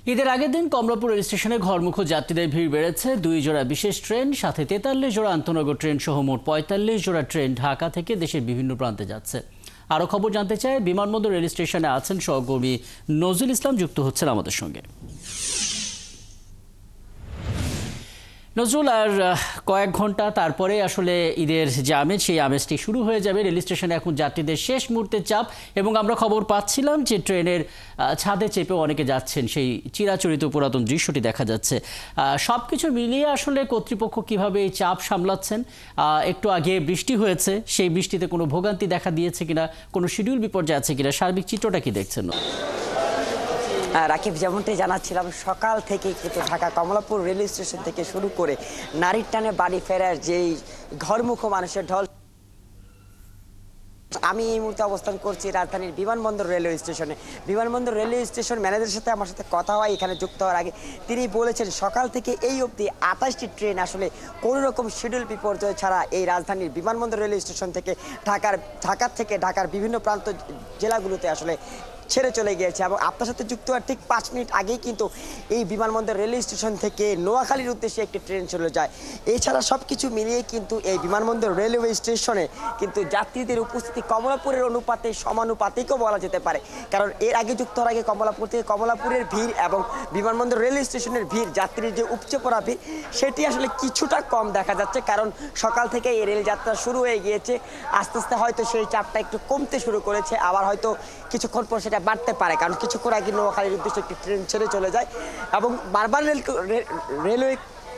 ঈদের আগের দিন কমলাপুর রেল স্টেশনে ঘরমুখো যাত্রীদের ভিড় বেড়েছে। 2 জোড়া বিশেষ ট্রেন, সাথে 43 জোড়া আন্তনগর ট্রেন সহ মোট 45 জোড়া ট্রেন ঢাকা থেকে দেশের বিভিন্ন প্রান্তে যাচ্ছে। আরও খবর জানতে চাই, বিমানবন্দর রেল স্টেশনে আছেন সহকর্মী নজরুল ইসলাম, যুক্ত হচ্ছেন আমাদের সঙ্গে। নজরুল, আর কয়েক ঘন্টা তারপরে আসলে ঈদের যে আমেজ, সেই আমেজটি শুরু হয়ে যাবে। রেল স্টেশনে এখন যাত্রীদের শেষ মুহূর্তের চাপ, এবং আমরা খবর পাচ্ছিলাম যে ট্রেনের ছাদে চেপেও অনেকে যাচ্ছেন। সেই চিরাচরিত পুরাতন দৃশ্যটি দেখা যাচ্ছে। সব কিছু মিলিয়ে আসলে কর্তৃপক্ষ কিভাবে এই চাপ সামলাচ্ছেন? একটু আগে বৃষ্টি হয়েছে, সেই বৃষ্টিতে কোনো ভোগান্তি দেখা দিয়েছে কিনা, কোনো শিডিউল বিপর্যয় আছে কিনা, সার্বিক চিত্রটা কি দেখছেন? রাকিব, যেমনটি জানাচ্ছিলাম, সকাল থেকে কিন্তু ঢাকা কমলাপুর রেল স্টেশন থেকে শুরু করে নারীর টানে বাড়ি ফেরার যেই ঘরমুখো মানুষের ঢল। আমি এই মুহূর্তে অবস্থান করছি রাজধানীর বিমানবন্দর রেলওয়ে স্টেশনে। বিমানবন্দর রেলওয়ে স্টেশন ম্যানেজারের সাথে আমার সাথে কথা হয় এখানে যুক্ত হওয়ার আগে। তিনি বলেছেন সকাল থেকে এই অবধি 28টি ট্রেন আসলে কোনো রকম শিডিউল বিপর্যয় ছাড়া এই রাজধানীর বিমানবন্দর রেলওয়ে স্টেশন থেকে ঢাকার বিভিন্ন প্রান্ত জেলাগুলোতে আসলে ছেড়ে চলে গিয়েছে। এবং আপনার সাথে যুক্ত হওয়ার ঠিক 5 মিনিট আগেই কিন্তু এই বিমানবন্দর রেলওয়ে স্টেশন থেকে নোয়াখালীর উদ্দেশ্যে একটি ট্রেন চলে যায়। এছাড়া সব কিছু মিলিয়ে কিন্তু এই বিমানবন্দর রেলওয়ে স্টেশনে কিন্তু যাত্রীদের উপস্থিতি কমলাপুরের অনুপাতে সমানুপাতিকও বলা যেতে পারে। কারণ এর আগে যুক্ত হওয়ার আগে কমলাপুর থেকে কমলাপুরের ভিড় এবং বিমানবন্দর রেলওয়ে স্টেশনের ভিড়, যাত্রীর যে উপচে পড়া ভিড়, সেটি আসলে কিছুটা কম দেখা যাচ্ছে। কারণ সকাল থেকে এই রেল যাত্রা শুরু হয়ে গিয়েছে। আস্তে আস্তে হয়তো সেই চাপটা একটু কমতে শুরু করেছে, আবার হয়তো কিছুক্ষণ পর সেটা বাড়তে পারে। কারণ কিছুক্ষণ আগে নোয়াখালীর উদ্দেশ্যে একটি ট্রেন ছেড়ে চলে যায় এবং বারবার রেলওয়ে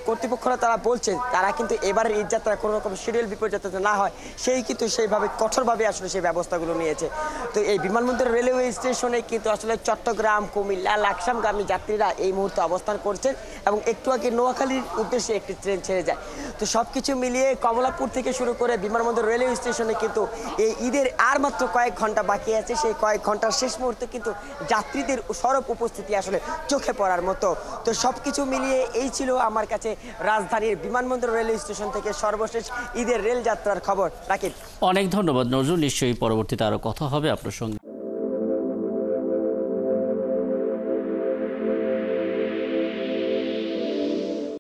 কর্তৃপক্ষরা তারা বলছেন তারা কিন্তু এবারের ঈদ যাত্রা কোনো রকম শিডিউল বিপর্যয় যাতে না হয় কিন্তু সেইভাবে কঠোরভাবে আসলে সেই ব্যবস্থাগুলো নিয়েছে। তো এই বিমানবন্দর রেলওয়ে স্টেশনে কিন্তু আসলে চট্টগ্রাম, কুমিল্লা, লাকসামগামী যাত্রীরা এই মুহূর্তে অবস্থান করছেন এবং একটু আগে নোয়াখালীর উদ্দেশ্যে একটি ট্রেন ছেড়ে যায়। তো সব কিছু মিলিয়ে কমলাপুর থেকে শুরু করে বিমানবন্দর রেলওয়ে স্টেশনে কিন্তু এই ঈদের আর মাত্র কয়েক ঘন্টা বাকি আছে। সেই কয়েক ঘন্টার শেষ মুহূর্তে কিন্তু যাত্রীদের সরব উপস্থিতি আসলে চোখে পড়ার মতো। তো সব কিছু মিলিয়ে এই ছিল আমার কাছে রাজধানীর বিমানবন্দর রেলওয়ে স্টেশন থেকে সর্বশেষ ঈদের রেল যাত্রার খবর। রাকিব, অনেক ধন্যবাদ নজরুল। নিশ্চয়ই পরবর্তীতে আরও কথা হবে আপনার সঙ্গে।